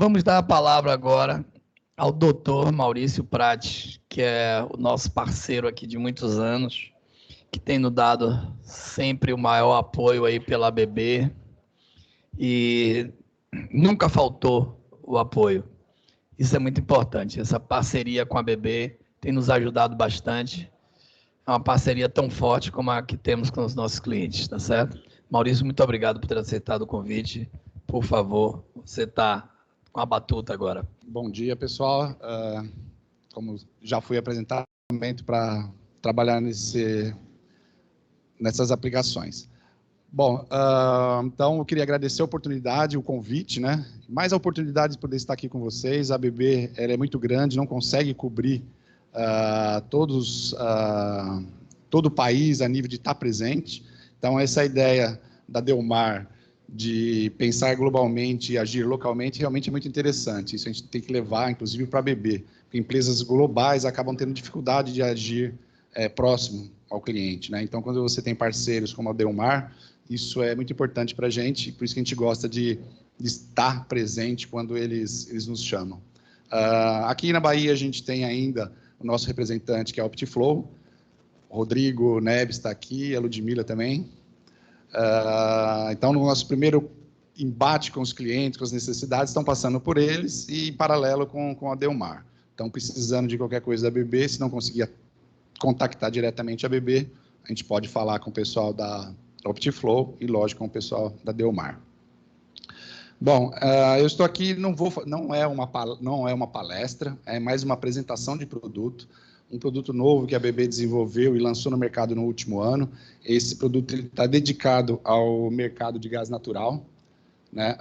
Vamos dar a palavra agora ao doutor Maurício Prates, que é o nosso parceiro aqui de muitos anos, que tem nos dado sempre o maior apoio aí pela ABB e nunca faltou o apoio. Isso é muito importante, essa parceria com a ABB tem nos ajudado bastante. É uma parceria tão forte como a que temos com os nossos clientes, tá certo? Maurício, muito obrigado por ter aceitado o convite. Por favor, você está com a batuta agora. Bom dia, pessoal. Como já fui apresentado, para trabalhar nessas aplicações. Bom, então eu queria agradecer a oportunidade, o convite, né? Mais a oportunidade de poder estar aqui com vocês. A ABB ela é muito grande, não consegue cobrir todo o país a nível de estar presente. Então, essa ideia da Delmar de pensar globalmente e agir localmente realmente é muito interessante. Isso a gente tem que levar, inclusive, para a ABB, porque empresas globais acabam tendo dificuldade de agir próximo ao cliente, né? Então, quando você tem parceiros como a Delmar, isso é muito importante para a gente, por isso que a gente gosta de estar presente quando eles nos chamam. Aqui na Bahia, a gente tem ainda o nosso representante, que é a Optiflow. O Rodrigo Neves está aqui, a Ludmila também. Então, no nosso primeiro embate com os clientes, com as necessidades, estão passando por eles e em paralelo com a Delmar. Então, precisando de qualquer coisa da ABB, se não conseguir contactar diretamente a ABB, a gente pode falar com o pessoal da Optiflow e, lógico, com o pessoal da Delmar. Bom, eu estou aqui, não é uma palestra, é mais uma apresentação de produto, um produto novo que a ABB desenvolveu e lançou no mercado no último ano. Esse produto está dedicado ao mercado de gás natural, né?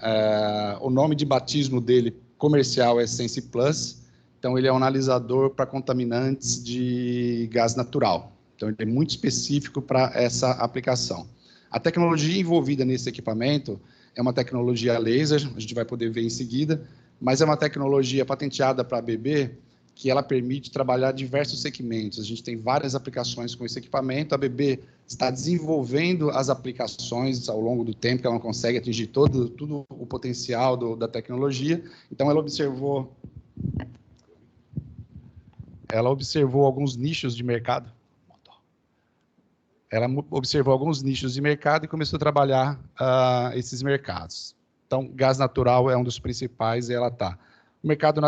O nome de batismo dele comercial é Sense Plus, então ele é um analisador para contaminantes de gás natural. Então, ele é muito específico para essa aplicação. A tecnologia envolvida nesse equipamento é uma tecnologia laser, a gente vai poder ver em seguida, mas é uma tecnologia patenteada para a ABB, que ela permite trabalhar diversos segmentos. A gente tem várias aplicações com esse equipamento, a ABB está desenvolvendo as aplicações ao longo do tempo, que ela não consegue atingir todo o potencial da tecnologia, então ela observou alguns nichos de mercado. Ela observou alguns nichos de mercado e começou a trabalhar esses mercados. Então, gás natural é um dos principais e ela está. O mercado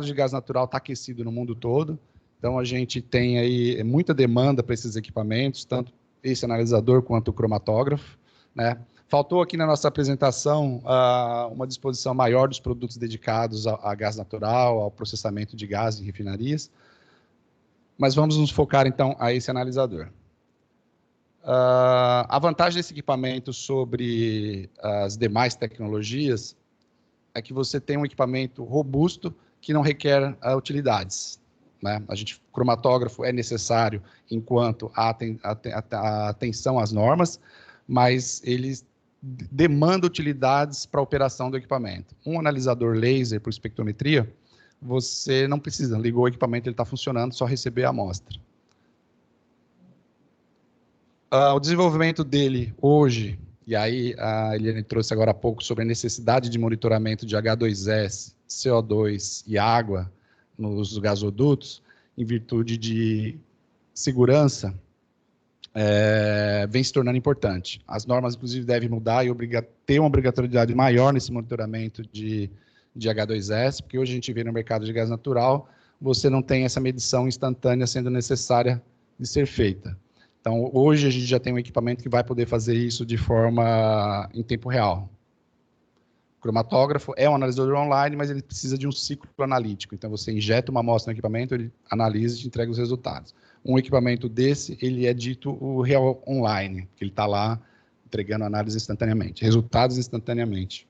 de gás natural está aquecido no mundo todo, então a gente tem aí muita demanda para esses equipamentos, tanto esse analisador quanto o cromatógrafo, né? Faltou aqui na nossa apresentação uma disposição maior dos produtos dedicados a gás natural, ao processamento de gás em refinarias, mas vamos nos focar então a esse analisador. A vantagem desse equipamento sobre as demais tecnologias é que você tem um equipamento robusto que não requer utilidades, né? O cromatógrafo é necessário enquanto há atenção às normas, mas ele demanda utilidades para a operação do equipamento. Um analisador laser por espectrometria, você não precisa, ligou o equipamento, ele está funcionando, só receber a amostra. O desenvolvimento dele hoje, e aí a Eliane trouxe agora há pouco sobre a necessidade de monitoramento de H2S, CO2 e água nos gasodutos, em virtude de segurança, vem se tornando importante. As normas, inclusive, devem mudar e ter uma obrigatoriedade maior nesse monitoramento de H2S, porque hoje a gente vê no mercado de gás natural, você não tem essa medição instantânea sendo necessária de ser feita. Então, hoje a gente já tem um equipamento que vai poder fazer isso de forma em tempo real. O cromatógrafo é um analisador online, mas ele precisa de um ciclo analítico. Então, você injeta uma amostra no equipamento, ele analisa e te entrega os resultados. Um equipamento desse, ele é dito o real online, que ele está lá entregando análise instantaneamente, resultados instantaneamente.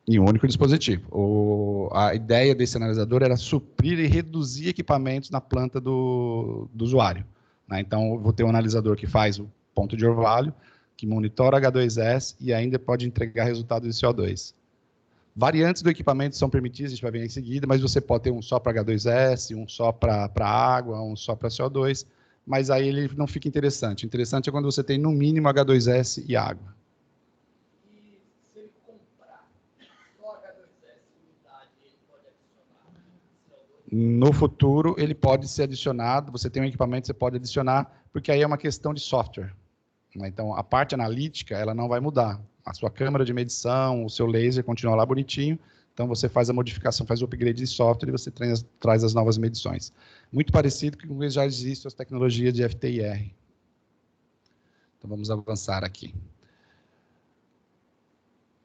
Em um único dispositivo. A ideia desse analisador era suprir e reduzir equipamentos na planta do usuário, né? Então, eu vou ter um analisador que faz o ponto de orvalho, que monitora H2S e ainda pode entregar resultados de CO2. Variantes do equipamento são permitidas, a gente vai ver em seguida, mas você pode ter um só para H2S, um só para água, um só para CO2. mas aí ele não fica interessante. Interessante é quando você tem, no mínimo, H2S e água. E se ele comprar só H2S unidade, ele pode adicionar CO2? No futuro, ele pode ser adicionado, você tem um equipamento, você pode adicionar, porque aí é uma questão de software. Então, a parte analítica, ela não vai mudar. A sua câmera de medição, o seu laser continua lá bonitinho, então você faz a modificação, faz o upgrade de software e você traz as novas medições. Muito parecido com o que já existe as tecnologias de FTIR. Então, vamos avançar aqui.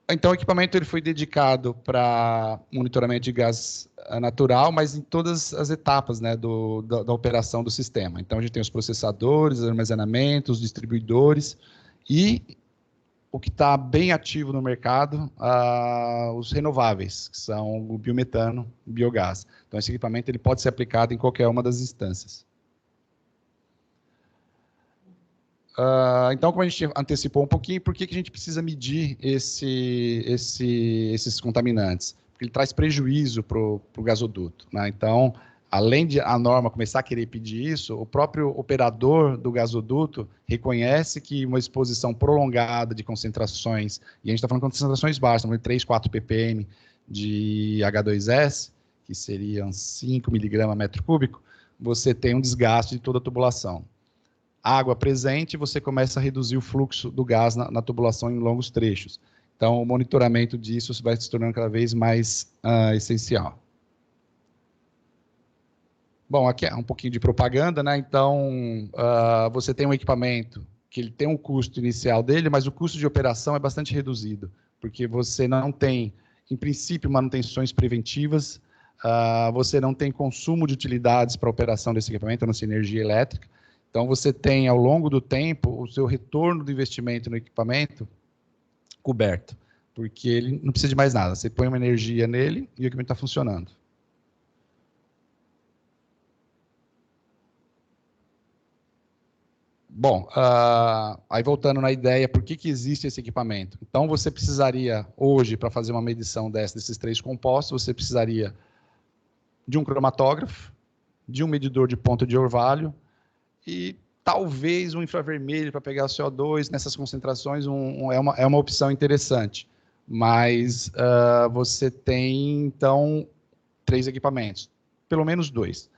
Então, o equipamento ele foi dedicado para monitoramento de gás natural, mas em todas as etapas, né, da operação do sistema. Então, a gente tem os processadores, armazenamento, os distribuidores e o que está bem ativo no mercado, os renováveis, que são o biometano, o biogás. Então, esse equipamento ele pode ser aplicado em qualquer uma das instâncias. Então, como a gente antecipou um pouquinho, por que a gente precisa medir esses contaminantes? Porque ele traz prejuízo para o gasoduto, né? Então, além de a norma começar a querer pedir isso, o próprio operador do gasoduto reconhece que uma exposição prolongada de concentrações, e a gente está falando de concentrações baixas, estamos falando de 3, 4 ppm de H2S, que seriam 5 miligramas a metro cúbico, você tem um desgaste de toda a tubulação. Água presente, você começa a reduzir o fluxo do gás na tubulação em longos trechos. Então, o monitoramento disso vai se tornando cada vez mais essencial. Bom, aqui é um pouquinho de propaganda, né? Então, você tem um equipamento que ele tem um custo inicial dele, mas o custo de operação é bastante reduzido, porque você não tem, em princípio, manutenções preventivas, você não tem consumo de utilidades para a operação desse equipamento, a não ser energia elétrica. Então, você tem, ao longo do tempo, o seu retorno do investimento no equipamento coberto, porque ele não precisa de mais nada. Você põe uma energia nele e o equipamento está funcionando. Bom, aí voltando na ideia, por que existe esse equipamento? Então, você precisaria, hoje, para fazer uma medição desses 3 compostos, você precisaria de um cromatógrafo, de um medidor de ponto de orvalho, e talvez um infravermelho para pegar o CO2 nessas concentrações é uma opção interessante. Mas você tem, então, 3 equipamentos, pelo menos 2.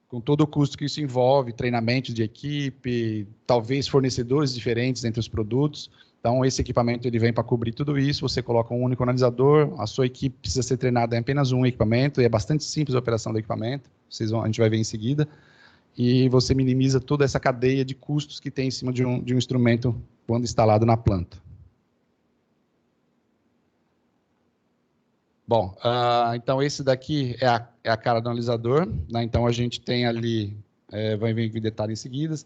Com todo o custo que isso envolve, treinamento de equipe, talvez fornecedores diferentes entre os produtos. Então, esse equipamento ele vem para cobrir tudo isso, você coloca um único analisador, a sua equipe precisa ser treinada em apenas um equipamento, e é bastante simples a operação do equipamento, a gente vai ver em seguida. E você minimiza toda essa cadeia de custos que tem em cima de um instrumento quando instalado na planta. Bom, então esse daqui é a cara do analisador, né? Então a gente tem ali, vai vir detalhes em seguida,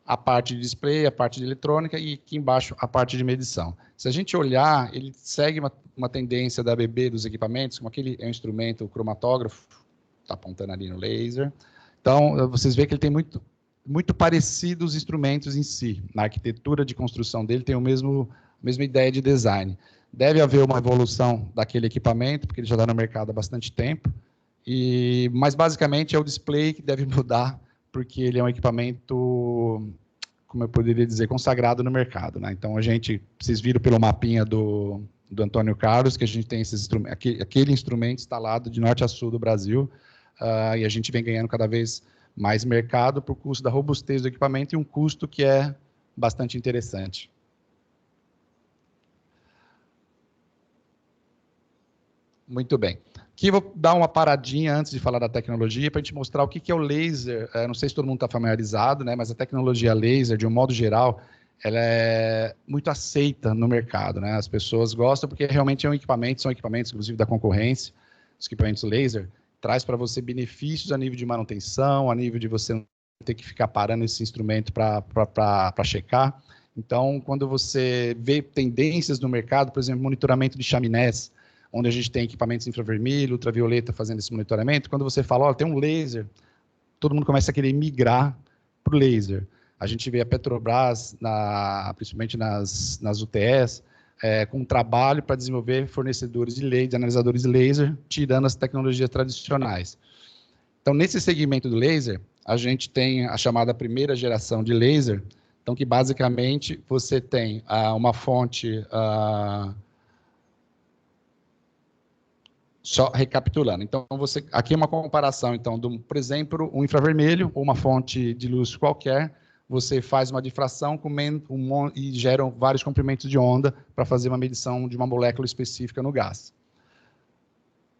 a parte de display, a parte de eletrônica e aqui embaixo a parte de medição. Se a gente olhar, ele segue uma tendência da ABB dos equipamentos, como aquele é um instrumento, o cromatógrafo, está apontando ali no laser. Então, vocês veem que ele tem muito parecido os instrumentos em si. Na arquitetura de construção dele tem a mesma ideia de design. Deve haver uma evolução daquele equipamento, porque ele já está no mercado há bastante tempo, mas basicamente é o display que deve mudar, porque ele é um equipamento, como eu poderia dizer, consagrado no mercado, né? Então, vocês viram pelo mapinha do Antônio Carlos, que a gente tem aquele instrumento instalado de norte a sul do Brasil, e a gente vem ganhando cada vez mais mercado por custo da robustez do equipamento e um custo que é bastante interessante. Muito bem. Aqui vou dar uma paradinha antes de falar da tecnologia para a gente mostrar o que é o laser. Não sei se todo mundo está familiarizado, né, mas a tecnologia laser, de um modo geral, ela é muito aceita no mercado, né? As pessoas gostam porque realmente são equipamentos, inclusive da concorrência, os equipamentos laser, traz para você benefícios a nível de manutenção, a nível de você não ter que ficar parando esse instrumento para checar. Então, quando você vê tendências no mercado, por exemplo, monitoramento de chaminés, onde a gente tem equipamentos infravermelho, ultravioleta fazendo esse monitoramento, quando você fala, tem um laser, todo mundo começa a querer migrar para o laser. A gente vê a Petrobras, principalmente nas UTS, com um trabalho para desenvolver fornecedores de laser, de analisadores de laser, tirando as tecnologias tradicionais. Então, nesse segmento do laser, a gente tem a chamada primeira geração de laser, então que basicamente você tem uma fonte, só recapitulando. Então, aqui é uma comparação, então, por exemplo, um infravermelho ou uma fonte de luz qualquer, você faz uma difração e geram vários comprimentos de onda para fazer uma medição de uma molécula específica no gás.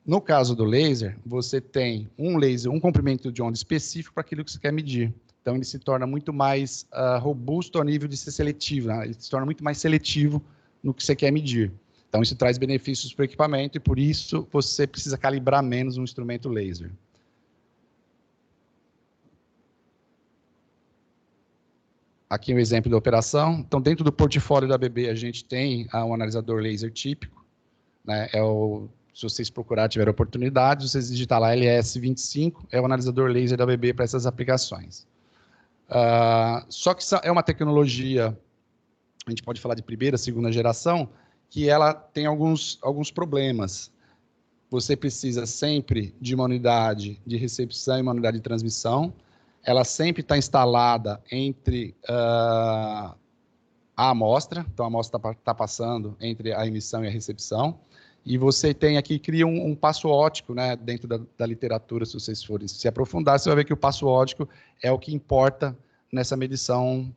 No caso do laser, você tem um comprimento de onda específico para aquilo que você quer medir. Então, ele se torna muito mais robusto ao nível de ser seletivo, né? Ele se torna muito mais seletivo no que você quer medir. Então, isso traz benefícios para o equipamento e, por isso, você precisa calibrar menos um instrumento laser. Aqui um exemplo da operação. Então, dentro do portfólio da ABB, a gente tem um analisador laser típico, né? Se vocês procurarem, tiver oportunidade, vocês digitar lá LS25, é o analisador laser da ABB para essas aplicações. Só que é uma tecnologia, a gente pode falar de primeira, segunda geração, que ela tem alguns problemas. Você precisa sempre de uma unidade de recepção e uma unidade de transmissão. Ela sempre está instalada entre a amostra, então a amostra está passando entre a emissão e a recepção. E você tem aqui, cria um passo óptico, né, dentro da literatura, se vocês forem se aprofundar, você vai ver que o passo óptico é o que importa nessa medição,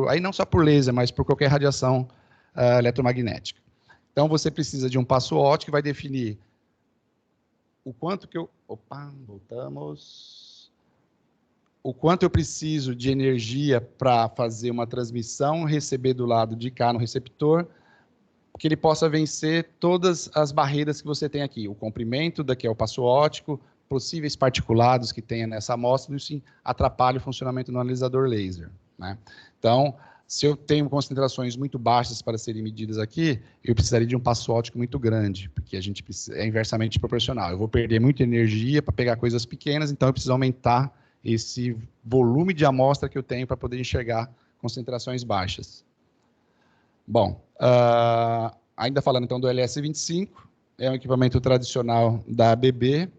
aí não só por laser, mas por qualquer radiação eletromagnética. Então, você precisa de um passo óptico que vai definir o quanto que voltamos. O quanto eu preciso de energia para fazer uma transmissão, receber do lado de cá no receptor, que ele possa vencer todas as barreiras que você tem aqui. O comprimento, daqui é o passo óptico, possíveis particulados que tenha nessa amostra, isso atrapalha o funcionamento do analisador laser, né? Então, se eu tenho concentrações muito baixas para serem medidas aqui, eu precisaria de um passo óptico muito grande, porque é inversamente proporcional. Eu vou perder muita energia para pegar coisas pequenas, então eu preciso aumentar esse volume de amostra que eu tenho para poder enxergar concentrações baixas. Bom, ainda falando então do LS25, é um equipamento tradicional da ABB.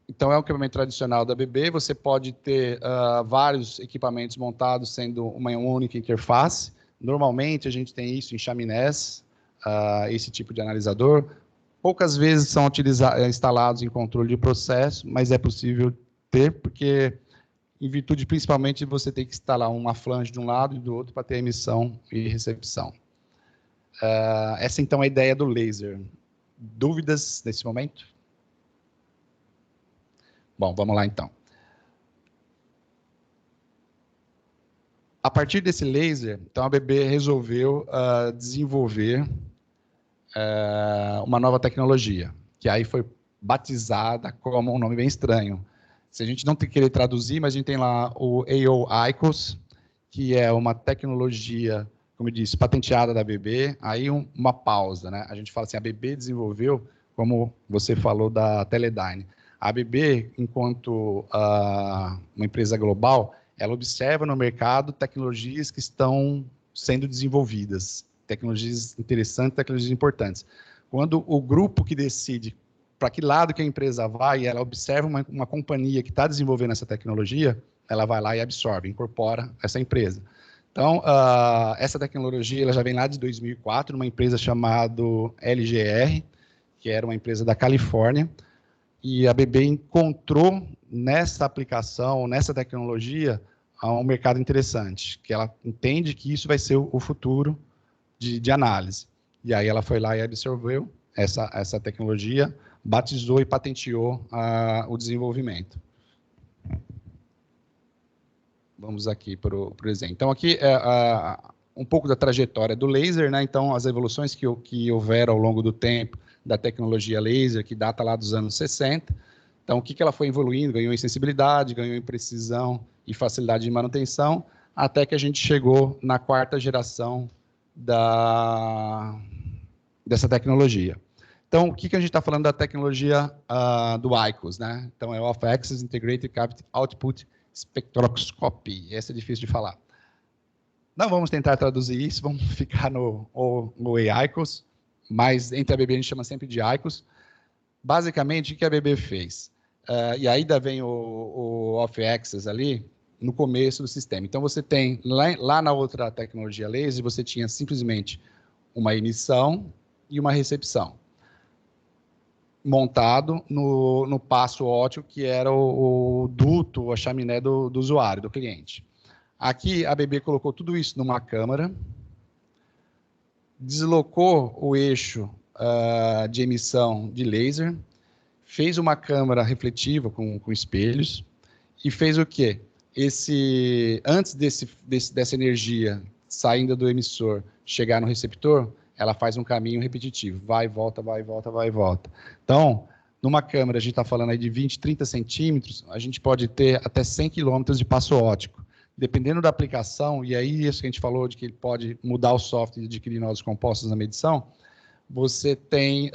Então, é um equipamento tradicional da ABB, você pode ter vários equipamentos montados sendo uma única interface. Normalmente, a gente tem isso em chaminés, esse tipo de analisador. Poucas vezes são instalados em controle de processo, mas é possível ter, porque, em virtude, principalmente, de você ter que instalar uma flange de um lado e do outro para ter emissão e recepção. Essa, então, é a ideia do laser. Dúvidas nesse momento? Bom, vamos lá, então. A partir desse laser, então, a ABB resolveu desenvolver uma nova tecnologia, que aí foi batizada como um nome bem estranho. Se a gente não querer traduzir, mas a gente tem lá o AO-ICOS, que é uma tecnologia, como eu disse, patenteada da ABB, aí uma pausa, né? A gente fala assim, a ABB desenvolveu, como você falou da Teledyne. A ABB, enquanto uma empresa global, ela observa no mercado tecnologias que estão sendo desenvolvidas, tecnologias interessantes, tecnologias importantes. Quando o grupo que decide para que lado que a empresa vai, ela observa uma companhia que está desenvolvendo essa tecnologia, ela vai lá e absorve, incorpora essa empresa. Então, essa tecnologia ela já vem lá de 2004, uma empresa chamada LGR, que era uma empresa da Califórnia, e a ABB encontrou nessa aplicação, nessa tecnologia, um mercado interessante, que ela entende que isso vai ser o futuro de análise. E aí ela foi lá e absorveu essa tecnologia, batizou e patenteou o desenvolvimento. Vamos aqui para o exemplo. Então, aqui é um pouco da trajetória do laser, né? Então, as evoluções que houveram ao longo do tempo da tecnologia laser, que data lá dos anos 60. Então, o que ela foi evoluindo? Ganhou em sensibilidade, ganhou em precisão e facilidade de manutenção, até que a gente chegou na quarta geração dessa tecnologia. Então, o que a gente está falando da tecnologia do ICOS, né? Então, é Off-Axis Integrated Cavity Output Spectroscopy. Essa é difícil de falar. Não vamos tentar traduzir isso, vamos ficar no EICOS. mas entre a BB a gente chama sempre de IQOS. Basicamente, o que a BB fez? E ainda vem o off-access ali, no começo do sistema. Então, você tem, lá na outra tecnologia laser, você tinha simplesmente uma emissão e uma recepção, montado no passo óptico, que era o duto, a chaminé do usuário, do cliente. Aqui, a BB colocou tudo isso numa câmara, deslocou o eixo de emissão de laser, fez uma câmara refletiva com espelhos e fez o quê? Antes dessa energia saindo do emissor chegar no receptor, ela faz um caminho repetitivo, vai e volta, vai e volta, vai e volta. Então, numa câmera, a gente está falando aí de 20, 30 centímetros, a gente pode ter até 100 quilômetros de passo óptico. Dependendo da aplicação, e aí isso que a gente falou de que ele pode mudar o software e adquirir novos compostos na medição, você tem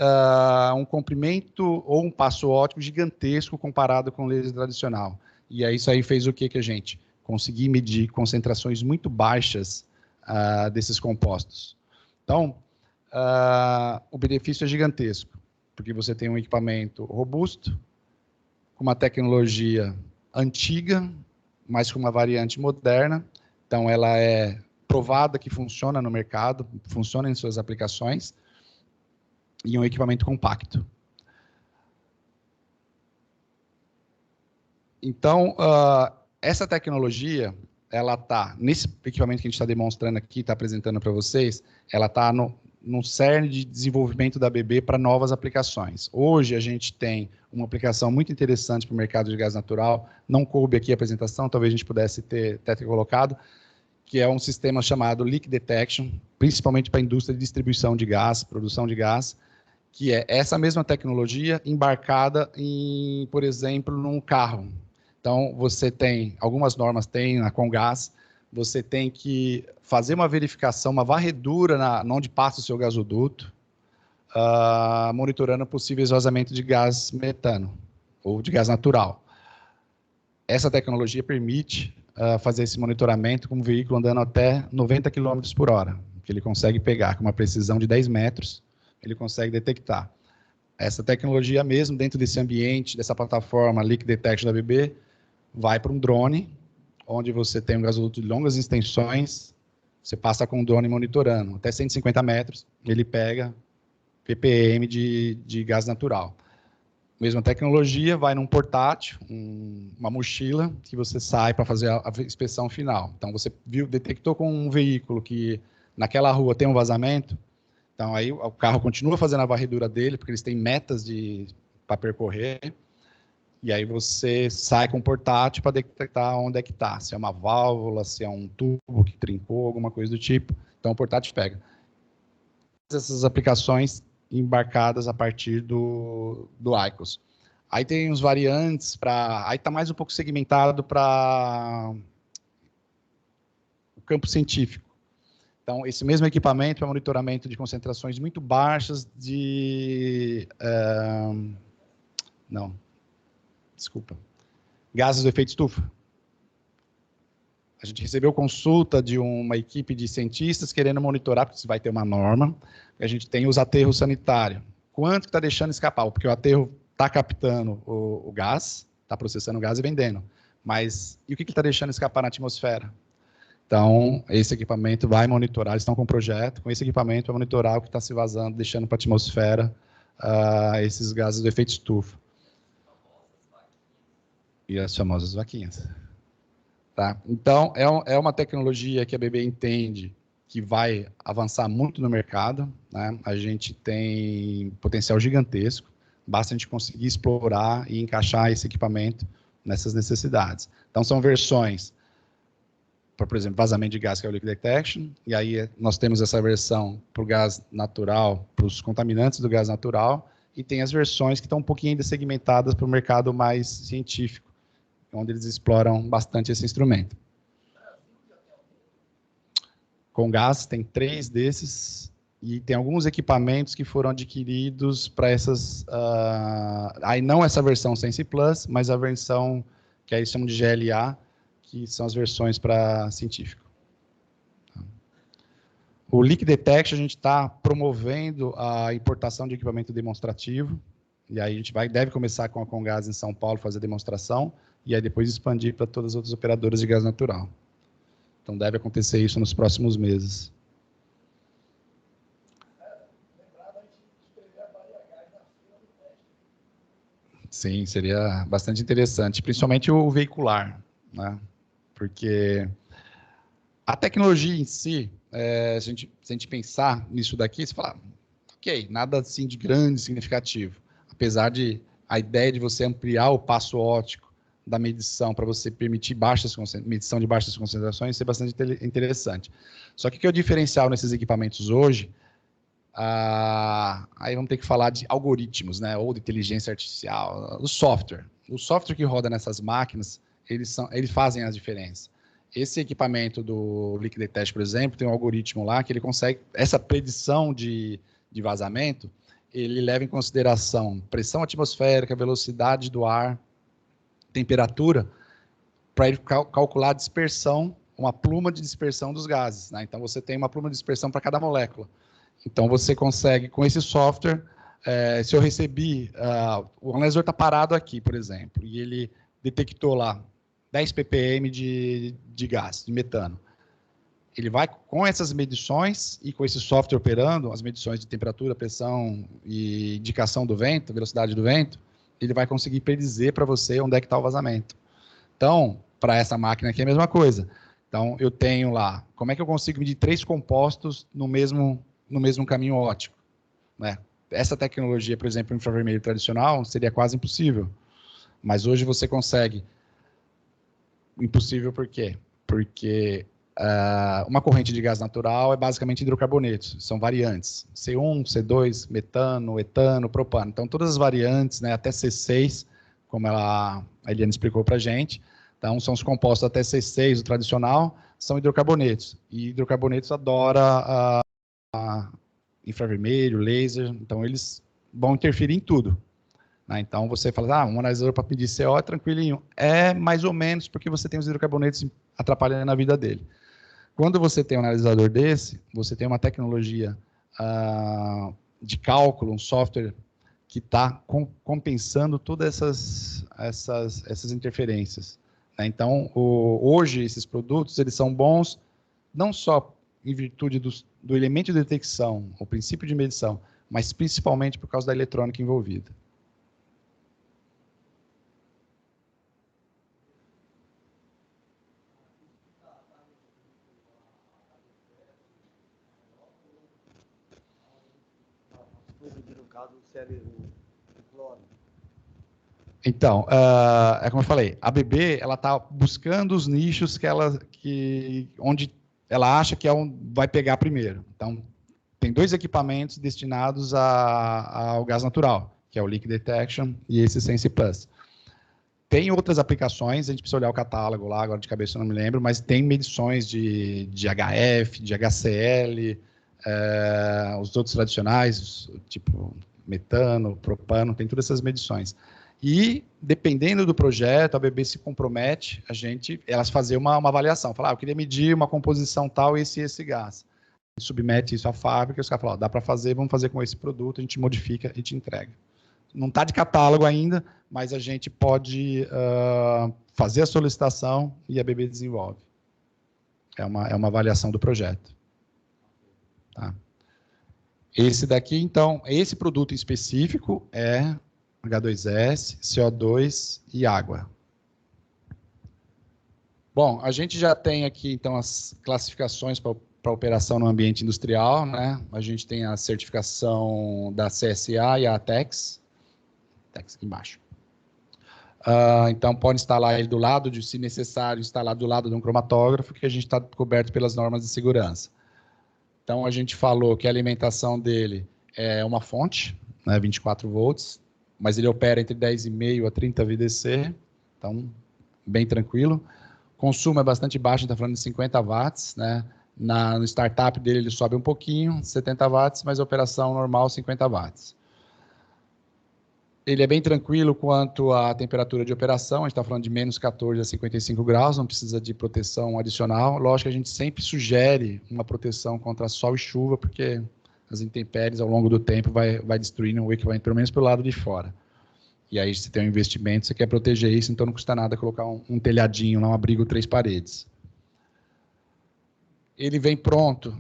um comprimento ou um passo óptico gigantesco comparado com o laser tradicional. E aí isso aí fez o que a gente? Conseguir medir concentrações muito baixas desses compostos. Então, o benefício é gigantesco, porque você tem um equipamento robusto, com uma tecnologia antiga, mas com uma variante moderna. Então, ela é provada que funciona no mercado, funciona em suas aplicações, e um equipamento compacto. Então, essa tecnologia, ela está, nesse equipamento que a gente está demonstrando aqui, está apresentando para vocês, ela está no cerne de desenvolvimento da BB para novas aplicações. Hoje, a gente tem uma aplicação muito interessante para o mercado de gás natural, não coube aqui a apresentação, talvez a gente pudesse ter colocado, que é um sistema chamado Leak Detection, principalmente para a indústria de distribuição de gás, produção de gás, que é essa mesma tecnologia embarcada em, por exemplo, num carro. Então, você tem, algumas normas tem na Comgás, você tem que fazer uma verificação, uma varredura onde passa o seu gasoduto, monitorando possíveis vazamentos de gás metano, ou de gás natural. Essa tecnologia permite fazer esse monitoramento com um veículo andando até 90 km por hora, que ele consegue pegar com uma precisão de 10 metros, ele consegue detectar. Essa tecnologia mesmo, dentro desse ambiente, dessa plataforma Leak Detection da BB, vai para um drone, onde você tem um gasoduto de longas extensões, você passa com o drone monitorando, até 150 metros, ele pega ppm de gás natural. Mesma tecnologia, vai num portátil, uma mochila, que você sai para fazer a inspeção final. Então, você detectou com um veículo que naquela rua tem um vazamento, então, aí o carro continua fazendo a varredura dele, porque eles têm metas para percorrer, e aí você sai com o portátil para detectar onde é que está, se é uma válvula, se é um tubo que trincou, alguma coisa do tipo. Então, o portátil pega. Essas aplicações embarcadas a partir do IQOS. Aí tem os variantes aí está mais um pouco segmentado para o campo científico. Então, esse mesmo equipamento para monitoramento de concentrações muito baixas gases do efeito estufa. A gente recebeu consulta de uma equipe de cientistas querendo monitorar, porque vai ter uma norma, a gente tem os aterros sanitários. Quanto que está deixando escapar? Porque o aterro está captando o gás, está processando o gás e vendendo. Mas e o que está deixando escapar na atmosfera? Então, esse equipamento vai monitorar, eles estão com um projeto, com esse equipamento vai monitorar o que está se vazando, deixando para a atmosfera esses gases do efeito estufa. E as famosas vaquinhas. Tá? Então, é uma tecnologia que a BB entende que vai avançar muito no mercado, né? A gente tem potencial gigantesco, basta a gente conseguir explorar e encaixar esse equipamento nessas necessidades. Então, são versões para, por exemplo, vazamento de gás, que é o Leak Detection, e aí nós temos essa versão para o gás natural, para os contaminantes do gás natural, e tem as versões que estão um pouquinho ainda segmentadas para o mercado mais científico, onde eles exploram bastante esse instrumento. Com gás, tem 3 desses, e tem alguns equipamentos que foram adquiridos para essas... aí não essa versão Sense Plus, mas a versão que aí chamam de GLA, que são as versões para científico. O Leak Detection, a gente está promovendo a importação de equipamento demonstrativo, e aí a gente deve começar com a Comgás em São Paulo, fazer a demonstração, e aí depois expandir para todas as outras operadoras de gás natural. Então, deve acontecer isso nos próximos meses. Sim, seria bastante interessante, principalmente o veicular, né? Porque a tecnologia em si, se a gente pensar nisso daqui, você fala, ok, nada assim de grande, significativo. Apesar de a ideia de você ampliar o passo óptico da medição para você permitir medição de baixas concentrações ser bastante interessante. Só que o que é o diferencial nesses equipamentos hoje, aí vamos ter que falar de algoritmos, né, ou de inteligência artificial, o software. O software que roda nessas máquinas, eles fazem a diferença. Esse equipamento do Leak Detect, por exemplo, tem um algoritmo lá que ele consegue, essa predição de vazamento, ele leva em consideração pressão atmosférica, velocidade do ar, temperatura, para ele calcular a dispersão, uma pluma de dispersão dos gases, né? Então, você tem uma pluma de dispersão para cada molécula. Então, você consegue, com esse software, se eu recebi, o analisor está parado aqui, por exemplo, e ele detectou lá 10 ppm de gás, de metano. Ele vai, com essas medições e com esse software operando, as medições de temperatura, pressão e indicação do vento, velocidade do vento, ele vai conseguir predizer para você onde é que está o vazamento. Então, para essa máquina aqui é a mesma coisa. Então, eu tenho lá, como é que eu consigo medir 3 compostos no mesmo caminho óptico, né? Essa tecnologia, por exemplo, infravermelho tradicional, seria quase impossível. Mas hoje você consegue. Impossível por quê? Porque uma corrente de gás natural é basicamente hidrocarbonetos, são variantes. C1, C2, metano, etano, propano. Então, todas as variantes, né, até C6, como a Eliane explicou para a gente, então, são os compostos até C6, o tradicional, são hidrocarbonetos. E hidrocarbonetos adora infravermelho, laser, então eles vão interferir em tudo. Né? Então, você fala, um analisador para medir CO é tranquilinho. É mais ou menos, porque você tem os hidrocarbonetos atrapalhando a vida dele. Quando você tem um analisador desse, você tem uma tecnologia de cálculo, um software que está compensando todas essas interferências. Né? Então, hoje, esses produtos eles são bons não só em virtude do elemento de detecção, o princípio de medição, mas principalmente por causa da eletrônica envolvida. Então, é como eu falei, a BB ela está buscando os nichos onde ela acha que vai pegar primeiro. Então, tem 2 equipamentos destinados ao gás natural, que é o Leak Detection e esse Sense Plus. Tem outras aplicações, a gente precisa olhar o catálogo lá, agora de cabeça eu não me lembro, mas tem medições de HF, de HCl, os outros tradicionais, tipo metano, propano, tem todas essas medições. E, dependendo do projeto, a BB se compromete, elas fazer uma avaliação, falar, eu queria medir uma composição tal, esse gás. A gente submete isso à fábrica, e os caras falam, dá para fazer, vamos fazer com esse produto, a gente modifica e te entrega. Não está de catálogo ainda, mas a gente pode fazer a solicitação e a BB desenvolve. É uma avaliação do projeto. Tá? Esse daqui, então, esse produto em específico é H2S, CO2 e água. Bom, a gente já tem aqui, então, as classificações para operação no ambiente industrial, né? A gente tem a certificação da CSA e a ATEX. ATEX aqui embaixo. Então, pode instalar ele do lado, se necessário, instalar do lado de um cromatógrafo, que a gente está coberto pelas normas de segurança. Então, a gente falou que a alimentação dele é uma fonte, né, 24 volts, mas ele opera entre 10,5 a 30 VDC, então, bem tranquilo. Consumo é bastante baixo, a gente está falando de 50 watts, né? No startup dele ele sobe um pouquinho, 70 watts, mas a operação normal 50 watts. Ele é bem tranquilo quanto à temperatura de operação, a gente está falando de menos 14 a 55 graus, não precisa de proteção adicional. Lógico que a gente sempre sugere uma proteção contra sol e chuva, porque as intempéries ao longo do tempo vai destruindo o equipamento, pelo menos pelo lado de fora. E aí você tem um investimento, você quer proteger isso, então não custa nada colocar um telhadinho, um abrigo 3 paredes. Ele vem pronto,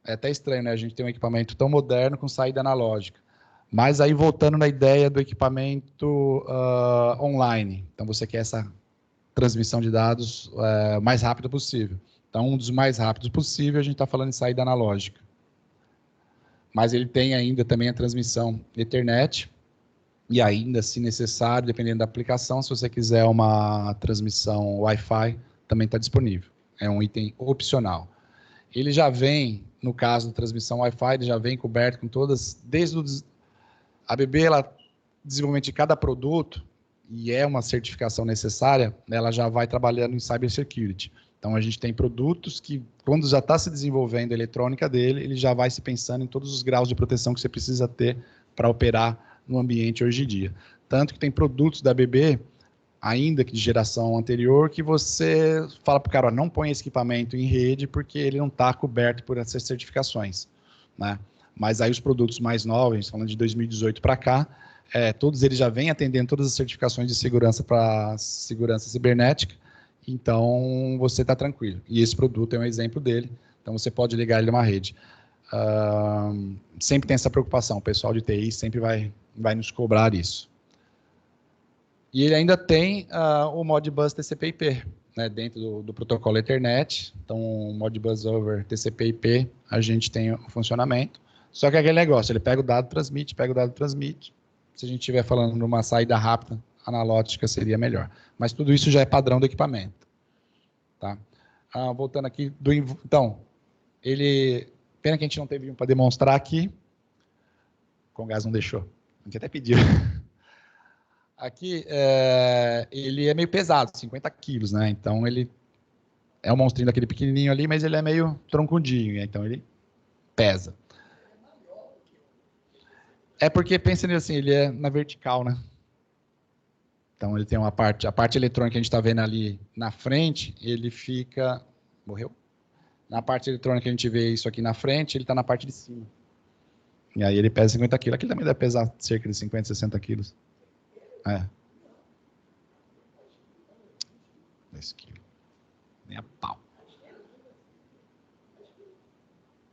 é até estranho, né? A gente tem um equipamento tão moderno com saída analógica. Mas aí, voltando na ideia do equipamento online. Então, você quer essa transmissão de dados o mais rápido possível. Então, um dos mais rápidos possível, a gente está falando em saída analógica. Mas ele tem ainda também a transmissão Ethernet, e ainda, se necessário, dependendo da aplicação, se você quiser uma transmissão Wi-Fi, também está disponível. É um item opcional. Ele já vem, no caso da transmissão Wi-Fi, ele já vem coberto com todas, desde a ABB, desenvolvimento de cada produto, e é uma certificação necessária, ela já vai trabalhando em cybersecurity. Então, a gente tem produtos que, quando já está se desenvolvendo a eletrônica dele, ele já vai se pensando em todos os graus de proteção que você precisa ter para operar no ambiente hoje em dia. Tanto que tem produtos da ABB, ainda que de geração anterior, que você fala para o cara, não põe esse equipamento em rede porque ele não está coberto por essas certificações, né? Mas aí os produtos mais novos, falando de 2018 para cá, todos eles já vêm atendendo todas as certificações de segurança para segurança cibernética, então você está tranquilo. E esse produto é um exemplo dele, então você pode ligar ele numa rede. Sempre tem essa preocupação, o pessoal de TI sempre vai nos cobrar isso. E ele ainda tem o Modbus TCP/IP, né, dentro do protocolo Ethernet. Então, o Modbus over TCP/IP, a gente tem o funcionamento. Só que é aquele negócio, ele pega o dado, transmite, pega o dado, transmite. Se a gente estiver falando de uma saída rápida, analógica seria melhor. Mas tudo isso já é padrão do equipamento. Tá? Voltando aqui, então, pena que a gente não teve um para demonstrar aqui. O Congás não deixou. A gente até pediu. Aqui, ele é meio pesado, 50 quilos, né? Então, ele é um monstrinho daquele pequenininho ali, mas ele é meio troncudinho, então ele pesa. É porque, pensa nisso assim, ele é na vertical, né? Então, ele tem a parte eletrônica que a gente está vendo ali na frente, ele fica... Morreu? Na parte eletrônica que a gente vê isso aqui na frente, ele está na parte de cima. E aí ele pesa 50 quilos. Aqui também deve pesar cerca de 50, 60 quilos. 2 quilos. Nem a pau.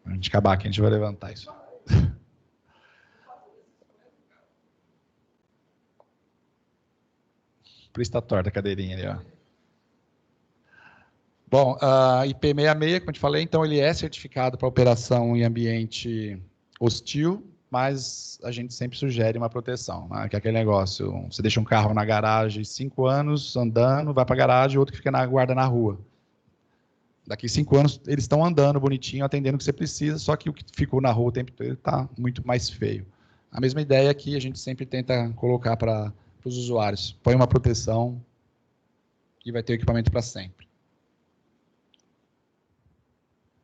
A gente acabar aqui, a gente vai levantar isso. Por isso está torta a cadeirinha ali, ó. Bom, a IP66, como eu te falei, então ele é certificado para operação em ambiente hostil, mas a gente sempre sugere uma proteção, né? Que é aquele negócio, você deixa um carro na garagem 5 anos andando, vai para a garagem, outro que fica na guarda na rua. Daqui 5 anos eles estão andando bonitinho, atendendo o que você precisa, só que o que ficou na rua o tempo todo está muito mais feio. A mesma ideia que a gente sempre tenta colocar para os usuários. Põe uma proteção e vai ter o equipamento para sempre.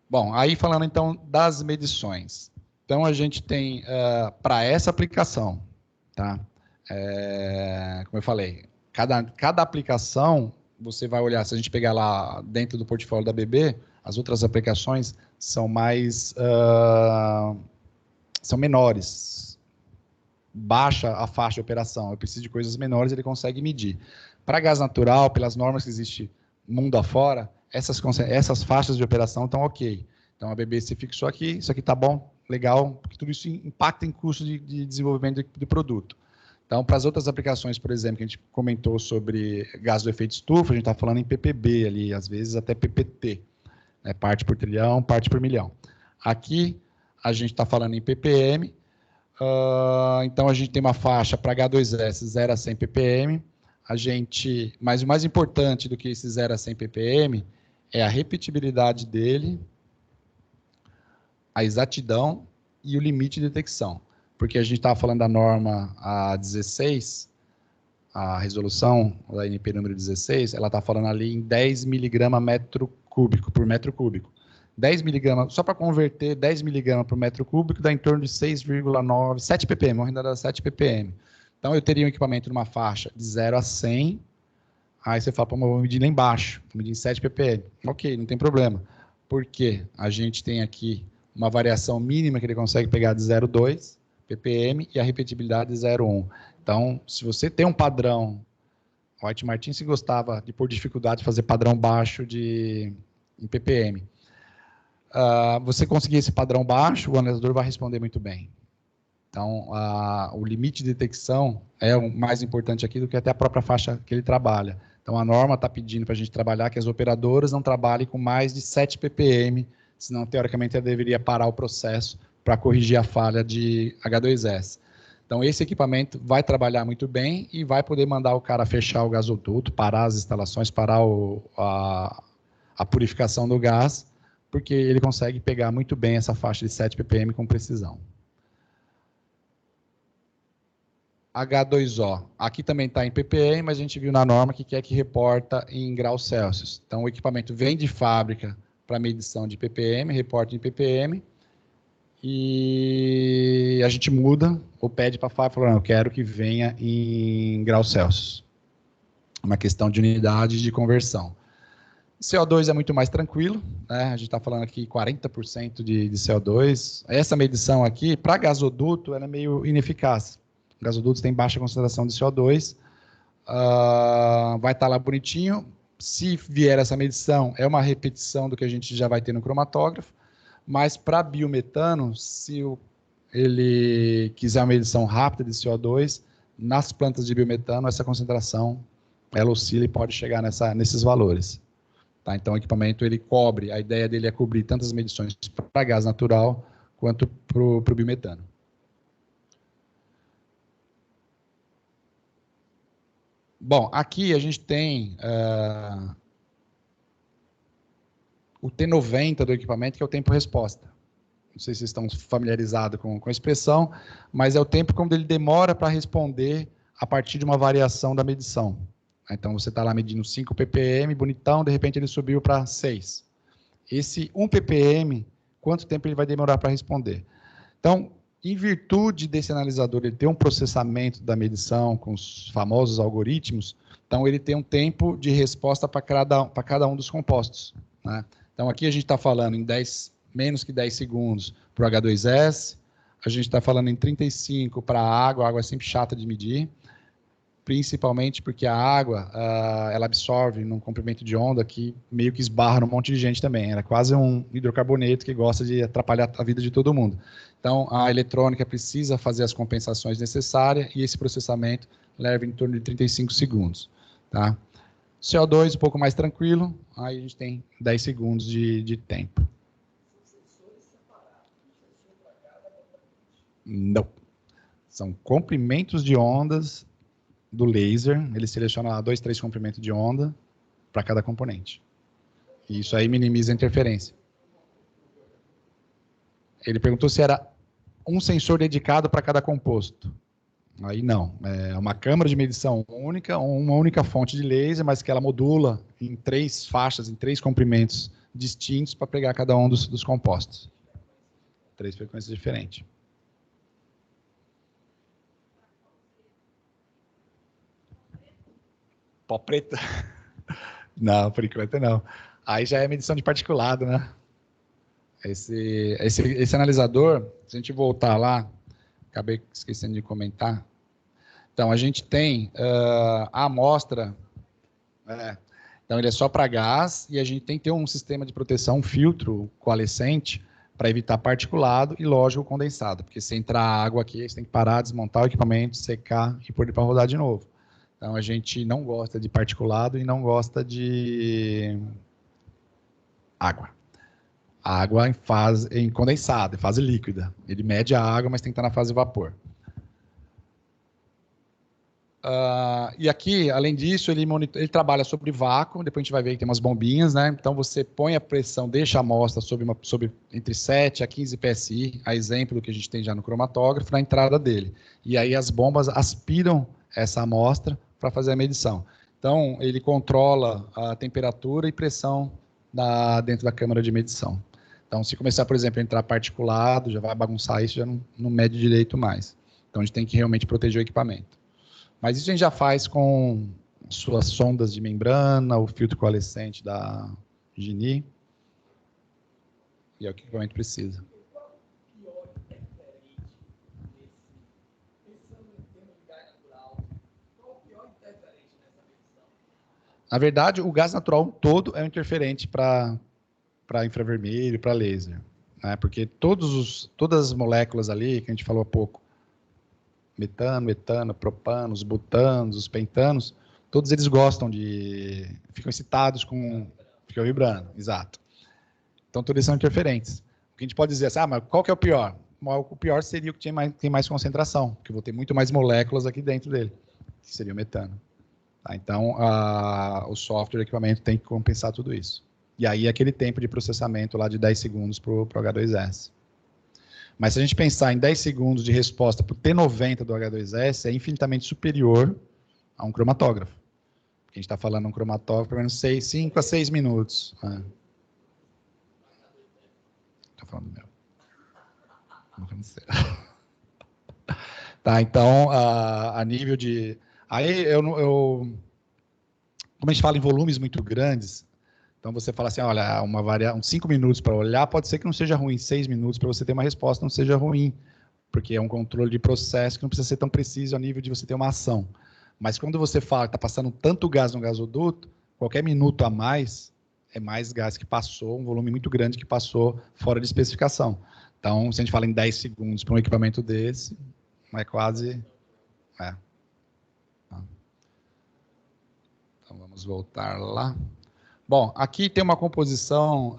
Bom, aí falando então das medições. Então a gente tem, para essa aplicação, tá? Como eu falei, cada aplicação, você vai olhar, se a gente pegar lá dentro do portfólio da ABB, as outras aplicações são são menores. Baixa a faixa de operação, eu preciso de coisas menores, ele consegue medir. Para gás natural, pelas normas que existem mundo afora, essas faixas de operação estão ok. Então, a ABB se fixou aqui, isso aqui está bom, legal, porque tudo isso impacta em custo de desenvolvimento do produto. Então, para as outras aplicações, por exemplo, que a gente comentou sobre gás do efeito estufa, a gente está falando em ppb ali, às vezes até ppt, né, parte por trilhão, parte por milhão. Aqui, a gente está falando em ppm, então a gente tem uma faixa para H2S 0 a 100 ppm, mas o mais importante do que esse 0 a 100 ppm é a repetibilidade dele, a exatidão e o limite de detecção. Porque a gente estava falando da norma A16, a resolução da NP número 16, ela está falando ali em 10 miligramas por metro cúbico. 10 miligramas, só para converter 10 miligramas por metro cúbico, dá em torno de 6,9, 7 ppm, vamos arredondar 7 ppm. Então, eu teria um equipamento numa faixa de 0 a 100, aí você fala, pô, mas eu vou medir lá embaixo, vou medir em 7 ppm. Ok, não tem problema. Por quê? A gente tem aqui uma variação mínima que ele consegue pegar de 0,2 ppm e a repetibilidade de 0,1. Então, se você tem um padrão, o White Martins se gostava de, por dificuldade, fazer padrão baixo em ppm. Você conseguir esse padrão baixo, o analisador vai responder muito bem. Então, o limite de detecção é o mais importante aqui do que até a própria faixa que ele trabalha. Então, a norma está pedindo para a gente trabalhar que as operadoras não trabalhem com mais de 7 ppm, senão, teoricamente, ela deveria parar o processo para corrigir a falha de H2S. Então, esse equipamento vai trabalhar muito bem e vai poder mandar o cara fechar o gasoduto, parar as instalações, parar a purificação do gás, porque ele consegue pegar muito bem essa faixa de 7 ppm com precisão. H2O. Aqui também está em ppm, mas a gente viu na norma que quer que reporta em graus Celsius. Então, o equipamento vem de fábrica para medição de ppm, reporta em ppm, e a gente muda ou pede para a fábrica, falando, eu quero que venha em graus Celsius. Uma questão de unidade de conversão. CO2 é muito mais tranquilo, né? A gente está falando aqui 40% de CO2. Essa medição aqui, para gasoduto, ela é meio ineficaz. Gasodutos têm baixa concentração de CO2, vai estar lá bonitinho. Se vier essa medição, é uma repetição do que a gente já vai ter no cromatógrafo, mas para biometano, se ele quiser uma medição rápida de CO2, nas plantas de biometano, essa concentração, ela oscila e pode chegar nesses valores. Tá? Então, o equipamento, ele cobre, a ideia dele é cobrir tantas medições para gás natural, quanto para o biometano. Bom, aqui a gente tem o T90 do equipamento, que é o tempo-resposta. Não sei se vocês estão familiarizados com a expressão, mas é o tempo como ele demora para responder a partir de uma variação da medição. Então, você está lá medindo 5 ppm, bonitão, de repente ele subiu para 6. Esse 1 ppm, quanto tempo ele vai demorar para responder? Então, em virtude desse analisador ele ter um processamento da medição com os famosos algoritmos, então ele tem um tempo de resposta para cada um dos compostos, né? Então, aqui a gente está falando em menos que 10 segundos para o H2S, a gente está falando em 35 para a água é sempre chata de medir, principalmente porque a água, ela absorve num comprimento de onda que meio que esbarra num monte de gente também. Ela é quase um hidrocarboneto que gosta de atrapalhar a vida de todo mundo. Então, a eletrônica precisa fazer as compensações necessárias e esse processamento leva em torno de 35 segundos. Tá? CO2 um pouco mais tranquilo, aí a gente tem 10 segundos de tempo. Não. São comprimentos de ondas do laser, ele seleciona lá 2, 3 comprimentos de onda para cada componente. E isso aí minimiza a interferência. Ele perguntou se era um sensor dedicado para cada composto. Aí não, é uma câmara de medição única, uma única fonte de laser, mas que ela modula em 3 faixas, em 3 comprimentos distintos para pegar cada um dos compostos. 3 frequências diferentes. Pó preto? Não, por enquanto não. Aí já é medição de particulado, né? Esse analisador, se a gente voltar lá, acabei esquecendo de comentar. Então, a gente tem a amostra, então ele é só para gás, e a gente tem que ter um sistema de proteção, um filtro coalescente, para evitar particulado e, lógico, condensado. Porque se entrar água aqui, você tem que parar, desmontar o equipamento, secar e pôr ele para rodar de novo. Então, a gente não gosta de particulado e não gosta de água. A água em condensado, em fase líquida. Ele mede a água, mas tem que estar na fase de vapor. E aqui, além disso, ele trabalha sobre vácuo, depois a gente vai ver que tem umas bombinhas, né? Então, você põe a pressão, deixa a amostra sobre entre 7 a 15 PSI, a exemplo do que a gente tem já no cromatógrafo, na entrada dele. E aí as bombas aspiram essa amostra para fazer a medição. Então, ele controla a temperatura e pressão dentro da câmara de medição. Então, se começar, por exemplo, a entrar particulado, já vai bagunçar isso, já não mede direito mais. Então, a gente tem que realmente proteger o equipamento. Mas isso a gente já faz com suas sondas de membrana, o filtro coalescente da Gini. E é o que o equipamento precisa. Na verdade, o gás natural todo é um interferente para infravermelho, para laser. Né? Porque todas as moléculas ali, que a gente falou há pouco, metano, etano, propano, os butanos, os pentanos, todos eles gostam ficam excitados ficam vibrando, exato. Então, todos eles são interferentes. O que a gente pode dizer assim, mas qual que é o pior? O pior seria o que tem mais concentração, porque eu vou ter muito mais moléculas aqui dentro dele, que seria o metano. Tá? Então, o software, o equipamento tem que compensar tudo isso. E aí, aquele tempo de processamento lá de 10 segundos para o H2S. Mas se a gente pensar em 10 segundos de resposta para o T90 do H2S, é infinitamente superior a um cromatógrafo. Porque a gente está falando de um cromatógrafo pelo menos 5 a 6 minutos. Estou falando do meu. Não falando sério. Tá, então, a nível de... Aí, como a gente fala em volumes muito grandes, então você fala assim, olha, uns 5 minutos para olhar, pode ser que não seja ruim, 6 minutos para você ter uma resposta não seja ruim, porque é um controle de processo que não precisa ser tão preciso a nível de você ter uma ação. Mas quando você fala que está passando tanto gás no gasoduto, qualquer minuto a mais é mais gás que passou, um volume muito grande que passou fora de especificação. Então, se a gente fala em 10 segundos para um equipamento desse, é quase... Então, vamos voltar lá. Bom, aqui tem uma composição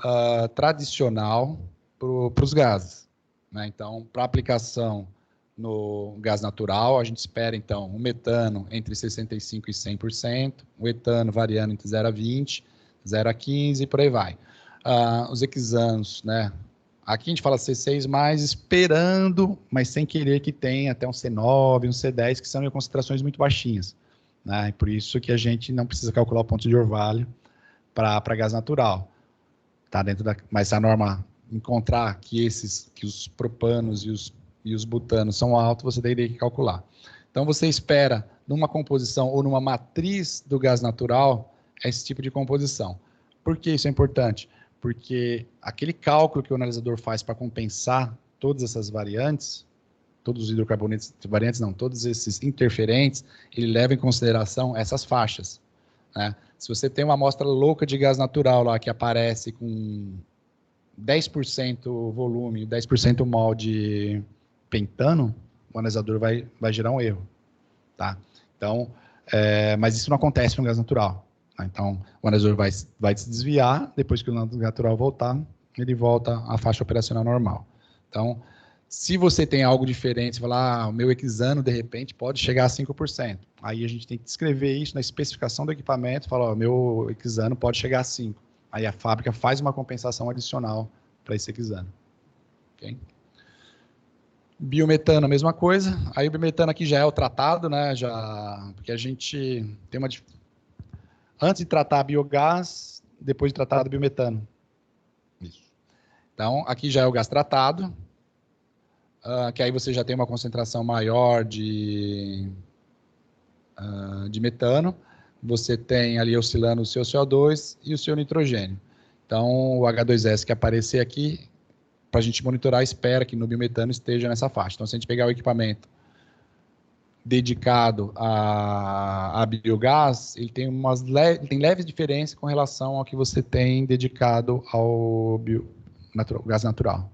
tradicional para os gases. Né? Então, para aplicação no gás natural, a gente espera, então, o metano entre 65% e 100%, o etano variando entre 0 a 20%, 0 a 15% e por aí vai. Os hexanos, né? Aqui a gente fala C6+, esperando, mas sem querer que tenha até um C9, um C10, que são em concentrações muito baixinhas. Né? E por isso que a gente não precisa calcular o ponto de orvalho para gás natural. Tá dentro mas se a norma encontrar que os propanos e os butanos são altos, você teria que calcular. Então, você espera, numa composição ou numa matriz do gás natural, esse tipo de composição. Por que isso é importante? Porque aquele cálculo que o analisador faz para compensar todas essas variantes, todos os hidrocarbonetos, variantes não, todos esses interferentes, ele leva em consideração essas faixas. Né? Se você tem uma amostra louca de gás natural lá que aparece com 10% volume, 10% mol de pentano, o analisador vai gerar um erro. Tá? Então, mas isso não acontece no gás natural. Tá? Então, o analisador vai se desviar, depois que o gás natural voltar, ele volta à faixa operacional normal. Então, se você tem algo diferente, você fala, o meu hexano, de repente, pode chegar a 5%. Aí a gente tem que descrever isso na especificação do equipamento, falar, o meu hexano pode chegar a 5%. Aí a fábrica faz uma compensação adicional para esse hexano. Okay? Biometano, a mesma coisa. Aí o biometano aqui já é o tratado, né? Porque a gente tem uma... Antes de tratar biogás, depois de tratar do biometano. Isso. Então, aqui já é o gás tratado, que aí você já tem uma concentração maior de metano. Você tem ali oscilando o seu CO2 e o seu nitrogênio. Então, o H2S que aparecer aqui, para a gente monitorar, espera que no biometano esteja nessa faixa. Então, se a gente pegar o equipamento dedicado a biogás, ele tem leves diferenças com relação ao que você tem dedicado ao gás natural.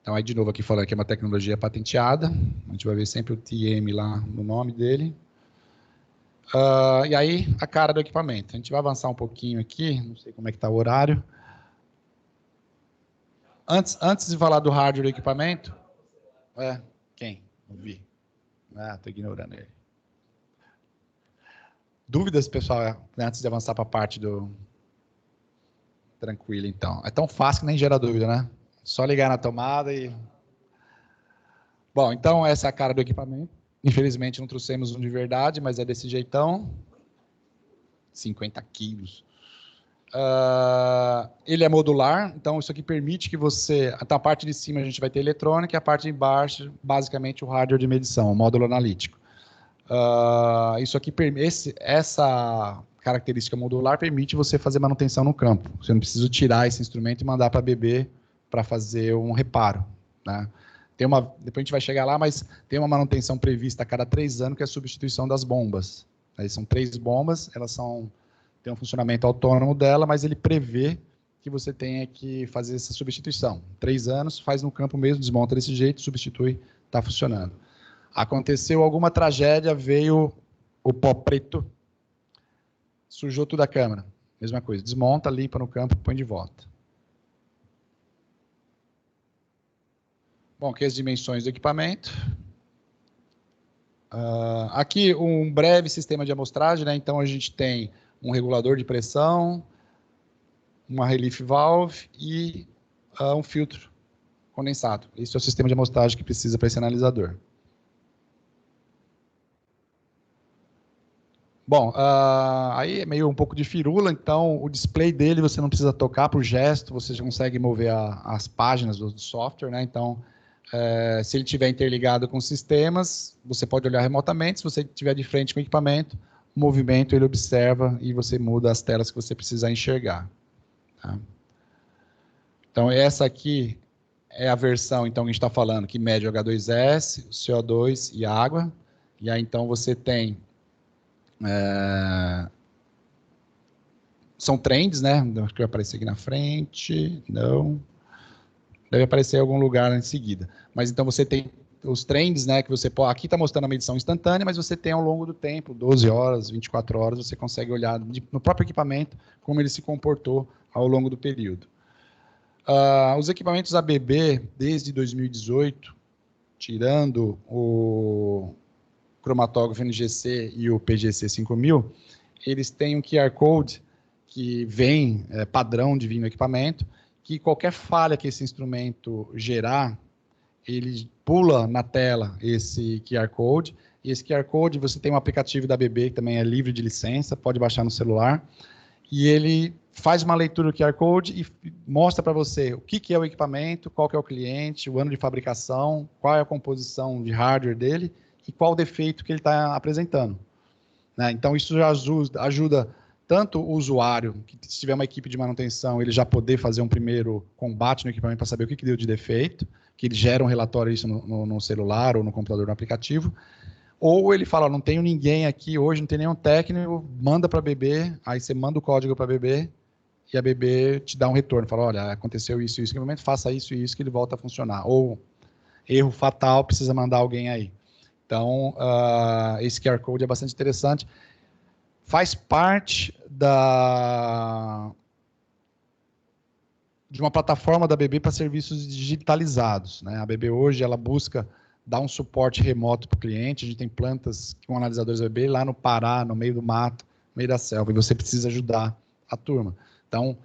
Então, aí de novo aqui falando que é uma tecnologia patenteada, a gente vai ver sempre o TM lá no nome dele. E aí, a cara do equipamento. A gente vai avançar um pouquinho aqui, não sei como é que está o horário. Antes de falar do hardware do equipamento... Quem? Não vi. Estou ignorando ele. Dúvidas, pessoal, antes de avançar para a parte do... Tranquilo, então. É tão fácil que nem gera dúvida, né? Só ligar na tomada e... Bom, então essa é a cara do equipamento. Infelizmente não trouxemos um de verdade, mas é desse jeitão. 50 quilos. Ele é modular, então isso aqui permite que você... Então, a parte de cima a gente vai ter eletrônica e a parte de baixo, basicamente, o hardware de medição, o módulo analítico. Isso aqui, essa característica modular permite você fazer manutenção no campo. Você não precisa tirar esse instrumento e mandar para a BB para fazer um reparo, né? Depois a gente vai chegar lá, mas tem uma manutenção prevista a cada 3 anos, que é a substituição das bombas. Aí são 3 bombas, elas têm um funcionamento autônomo dela, mas ele prevê que você tenha que fazer essa substituição. 3 anos, faz no campo mesmo, desmonta desse jeito, substitui, está funcionando. Aconteceu alguma tragédia, veio o pó preto, sujou toda a câmera. Mesma coisa, desmonta, limpa no campo, põe de volta. Bom, aqui as dimensões do equipamento. Aqui um breve sistema de amostragem, né? Então a gente tem um regulador de pressão, uma relief valve e um filtro condensado. Esse é o sistema de amostragem que precisa para esse analisador. Bom, aí é meio um pouco de firula, então o display dele você não precisa tocar por gesto, você já consegue mover as páginas do software, né? Então, se ele estiver interligado com sistemas, você pode olhar remotamente. Se você estiver de frente com o equipamento, o movimento ele observa e você muda as telas que você precisar enxergar. Tá? Então, essa aqui é a versão então, que a gente está falando, que mede o H2S, o CO2 e a água. E aí, então, você tem... são trends, né? Acho que vai aparecer aqui na frente. Não. Deve aparecer em algum lugar em seguida. Mas então você tem os trends, né? Que você pode. Aqui está mostrando a medição instantânea, mas você tem ao longo do tempo, 12 horas, 24 horas, você consegue olhar no próprio equipamento como ele se comportou ao longo do período. Os equipamentos ABB, desde 2018, tirando o cromatógrafo NGC e o PGC 5000, eles têm um QR Code que vem padrão de vir no equipamento, que qualquer falha que esse instrumento gerar, ele pula na tela esse QR Code, e esse QR Code você tem um aplicativo da ABB que também é livre de licença, pode baixar no celular, e ele faz uma leitura do QR Code e mostra para você o que é o equipamento, qual que é o cliente, o ano de fabricação, qual é a composição de hardware dele e qual o defeito que ele está apresentando. Né? Então, isso já ajuda tanto o usuário, que se tiver uma equipe de manutenção, ele já poder fazer um primeiro combate no equipamento para saber o que deu de defeito, que ele gera um relatório isso no celular ou no computador, no aplicativo, ou ele fala, não tenho ninguém aqui hoje, não tem nenhum técnico, manda para a BB, aí você manda o código para a BB, e a BB te dá um retorno, fala, olha, aconteceu isso e isso, no momento faça isso e isso que ele volta a funcionar. Ou erro fatal, precisa mandar alguém aí. Então, esse QR Code é bastante interessante. Faz parte de uma plataforma da ABB para serviços digitalizados. Né? A ABB hoje ela busca dar um suporte remoto para o cliente. A gente tem plantas com analisadores da ABB lá no Pará, no meio do mato, no meio da selva, e você precisa ajudar a turma. Então,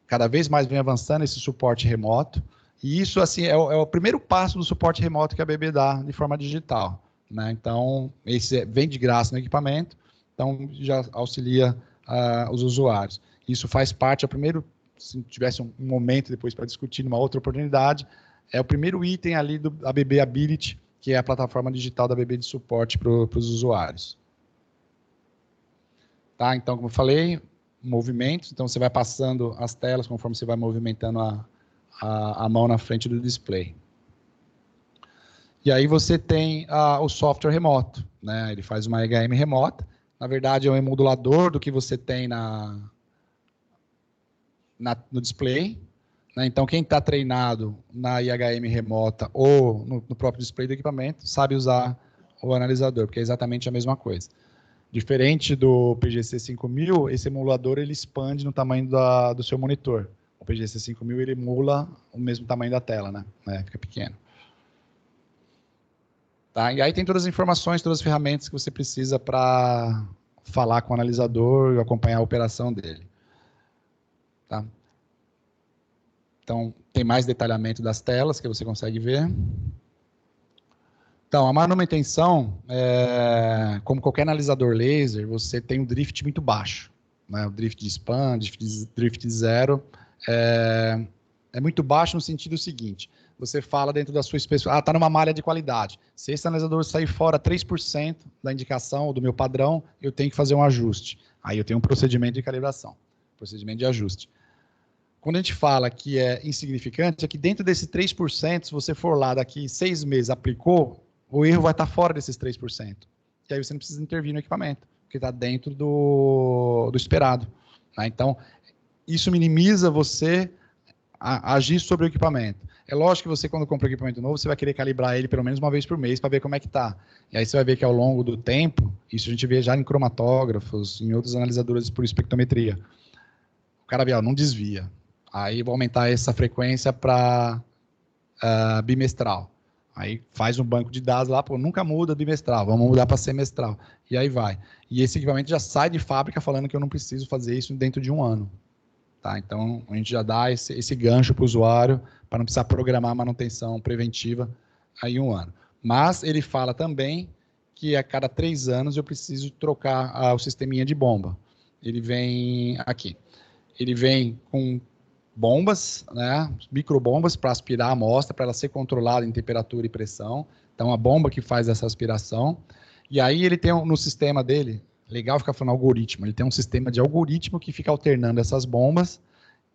cada vez mais vem avançando esse suporte remoto, e isso assim, é o primeiro passo do suporte remoto que a ABB dá de forma digital. Né? Então, esse vem de graça no equipamento, então já auxilia os usuários. Isso faz parte, se tivesse um momento depois para discutir numa outra oportunidade, é o primeiro item ali do ABB Ability, que é a plataforma digital da ABB de suporte para os usuários. Tá? Então, como eu falei, movimentos, então você vai passando as telas conforme você vai movimentando a mão na frente do display. E aí você tem o software remoto, né? Ele faz uma EHM remota. Na verdade, é um emulador do que você tem no display. Né? Então, quem está treinado na IHM remota ou no próprio display do equipamento sabe usar o analisador, porque é exatamente a mesma coisa. Diferente do PGC 5000, esse emulador ele expande no tamanho do seu monitor. O PGC 5000 ele emula o mesmo tamanho da tela, né? Fica pequeno. Tá? E aí tem todas as informações, todas as ferramentas que você precisa para falar com o analisador e acompanhar a operação dele. Tá? Então, tem mais detalhamento das telas que você consegue ver. Então, a manutenção, como qualquer analisador laser, você tem um drift muito baixo. né, o drift de span, drift zero, é muito baixo no sentido seguinte, você fala dentro da sua especificação, está numa malha de qualidade, se esse analisador sair fora 3% da indicação ou do meu padrão, eu tenho que fazer um ajuste. Aí eu tenho um procedimento de calibração, procedimento de ajuste. Quando a gente fala que é insignificante, é que dentro desses 3%, se você for lá daqui 6 meses, aplicou, o erro vai estar fora desses 3%. E aí você não precisa intervir no equipamento, porque está dentro do esperado. Tá? Então, isso minimiza você agir sobre o equipamento. É lógico que você, quando compra um equipamento novo, você vai querer calibrar ele pelo menos uma vez por mês para ver como é que está. E aí você vai ver que ao longo do tempo, isso a gente vê já em cromatógrafos, em outros analisadores por espectrometria. O cara vê, ó, não desvia. Aí vou aumentar essa frequência para bimestral. Aí faz um banco de dados lá, pô, nunca muda bimestral, vamos mudar para semestral. E aí vai. E esse equipamento já sai de fábrica falando que eu não preciso fazer isso dentro de um ano. Tá? Então, a gente já dá esse gancho para o usuário, para não precisar programar a manutenção preventiva aí um ano. Mas ele fala também que a cada 3 anos eu preciso trocar o sisteminha de bomba. Ele vem aqui. Ele vem com bombas, né, microbombas para aspirar a amostra, para ela ser controlada em temperatura e pressão. Então, a bomba que faz essa aspiração. E aí ele tem no sistema dele, legal ficar falando algoritmo, ele tem um sistema de algoritmo que fica alternando essas bombas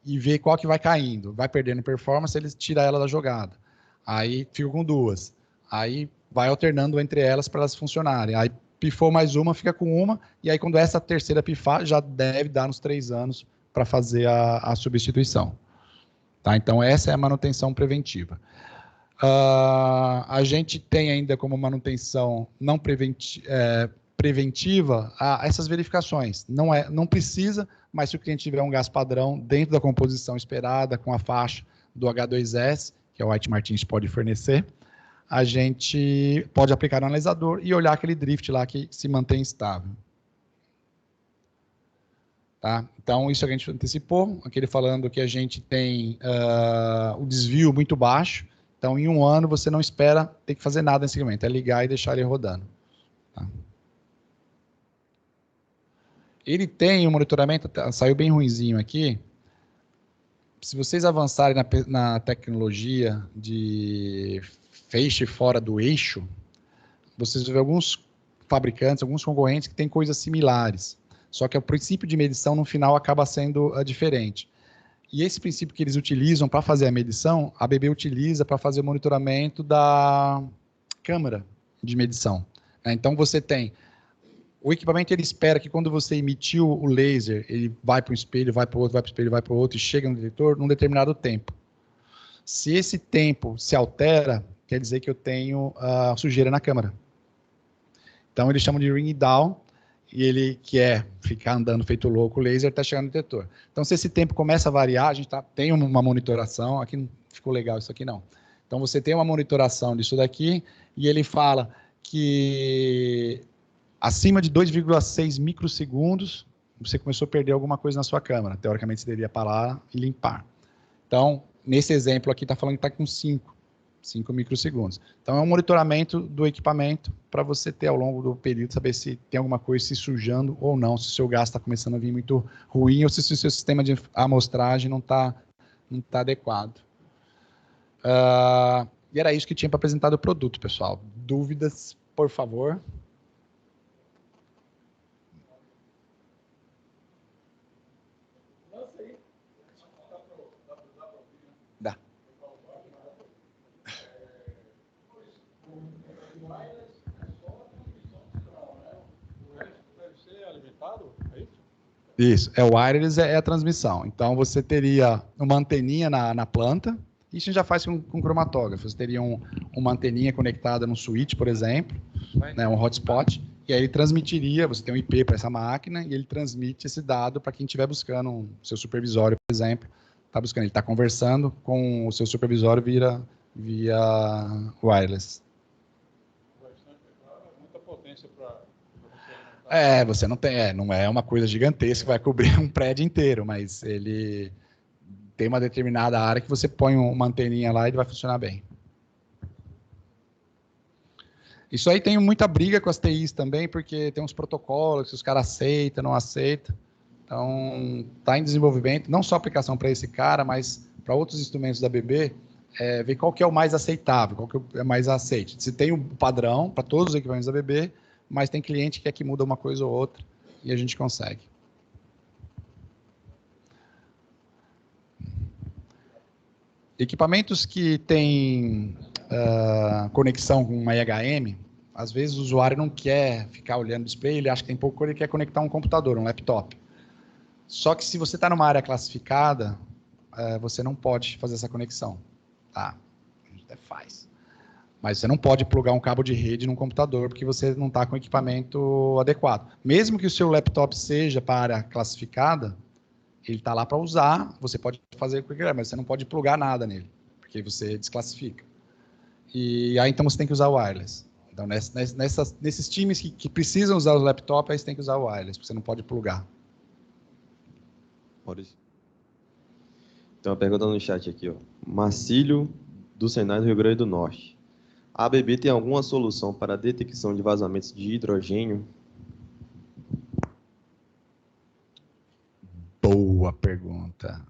e vê qual que vai caindo. Vai perdendo performance, ele tira ela da jogada. Aí fica com 2. Aí vai alternando entre elas para elas funcionarem. Aí pifou mais uma, fica com uma, e aí quando essa terceira pifar, já deve dar nos 3 anos para fazer a substituição. Tá? Então, essa é a manutenção preventiva. A gente tem ainda como manutenção não preventiva essas verificações. Não precisa, mas se o cliente tiver um gás padrão dentro da composição esperada, com a faixa do H2S, que a White Martins pode fornecer, a gente pode aplicar no analisador e olhar aquele drift lá que se mantém estável. Tá? Então, isso a gente antecipou, aquele falando que a gente tem o desvio muito baixo, então em um ano você não espera ter que fazer nada nesse equipamento, é ligar e deixar ele rodando. Tá? Ele tem um monitoramento, saiu bem ruinzinho aqui, se vocês avançarem na tecnologia de feixe fora do eixo, vocês vão ver alguns fabricantes, alguns concorrentes que têm coisas similares. Só que o princípio de medição, no final, acaba sendo diferente. E esse princípio que eles utilizam para fazer a medição, a ABB utiliza para fazer o monitoramento da câmara de medição. Então, você tem... O equipamento, ele espera que quando você emitiu o laser, ele vai para um espelho, vai para o outro, vai para o espelho, vai para o outro, e chega no detector num determinado tempo. Se esse tempo se altera, quer dizer que eu tenho sujeira na câmara. Então, eles chamam de ring down, e ele quer ficar andando feito louco, o laser está chegando no detector. Então, se esse tempo começa a variar, a gente tem uma monitoração, aqui não ficou legal isso aqui não. Então, você tem uma monitoração disso daqui, e ele fala que acima de 2,6 microsegundos, você começou a perder alguma coisa na sua câmera. Teoricamente, você deveria parar e limpar. Então, nesse exemplo aqui, está falando que está com 5 microsegundos. Então, é um monitoramento do equipamento para você ter ao longo do período, saber se tem alguma coisa se sujando ou não, se o seu gás está começando a vir muito ruim ou se o seu sistema de amostragem não está adequado. E era isso que tinha para apresentar do produto, pessoal. Dúvidas, por favor? Dá. Isso, o wireless é a transmissão. Então, você teria uma anteninha na planta, isso a gente já faz com cromatógrafo. Você teria uma anteninha conectada no switch, por exemplo, né, um hotspot, e aí ele transmitiria, você tem um IP para essa máquina, e ele transmite esse dado para quem estiver buscando, o seu supervisório, por exemplo, está buscando, ele está conversando com o seu supervisório via wireless. Muita potência para... Você não tem, não é uma coisa gigantesca que vai cobrir um prédio inteiro, mas ele tem uma determinada área que você põe uma anteninha lá e ele vai funcionar bem. Isso aí tem muita briga com as TIs também, porque tem uns protocolos que os caras aceitam, não aceitam. Então, está em desenvolvimento, não só aplicação para esse cara, mas para outros instrumentos da BB, ver qual que é o mais aceitável, qual que é o mais aceite. Se tem um padrão para todos os equipamentos da BB, mas tem cliente que quer que muda uma coisa ou outra, e a gente consegue. Equipamentos que têm conexão com uma IHM, às vezes o usuário não quer ficar olhando o display, ele acha que tem pouco cor, ele quer conectar um computador, um laptop. Só que se você está numa área classificada, você não pode fazer essa conexão. Tá, a gente até faz. Mas você não pode plugar um cabo de rede num computador, porque você não está com o equipamento adequado. Mesmo que o seu laptop seja para área classificada, ele está lá para usar, você pode fazer o que quiser, mas você não pode plugar nada nele, porque você desclassifica. E aí, então, você tem que usar o wireless. Então, nesses times que precisam usar o laptop, aí você tem que usar o wireless, porque você não pode plugar. Maurício. Tem uma pergunta no chat aqui, ó. Marcílio, do Senai do Rio Grande do Norte. A ABB tem alguma solução para a detecção de vazamentos de hidrogênio? Boa pergunta.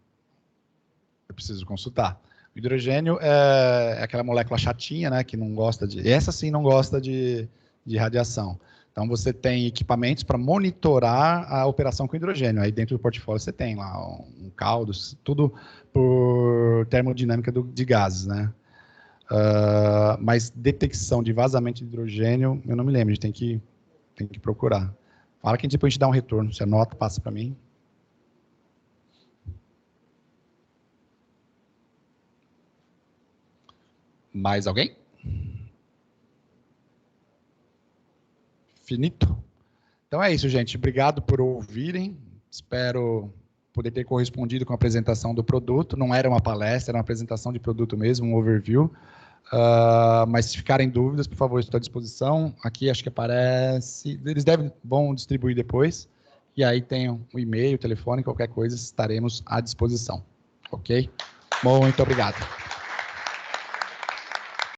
Eu preciso consultar. O hidrogênio é aquela molécula chatinha, né, que não gosta de... Essa sim não gosta de radiação. Então, você tem equipamentos para monitorar a operação com hidrogênio. Aí, dentro do portfólio, você tem lá um caldo, tudo por termodinâmica de gases, né? Mas detecção de vazamento de hidrogênio, eu não me lembro, a gente tem que procurar. Fala que depois a gente dá um retorno. Você anota, passa para mim. Mais alguém? Finito? Então é isso, gente. Obrigado por ouvirem. Espero poder ter correspondido com a apresentação do produto. Não era uma palestra, era uma apresentação de produto mesmo, um overview. Mas se ficarem dúvidas, por favor, estou à disposição. Aqui acho que aparece... Eles vão distribuir depois. E aí tem o e-mail, o telefone, qualquer coisa, estaremos à disposição. Ok? Bom, muito obrigado.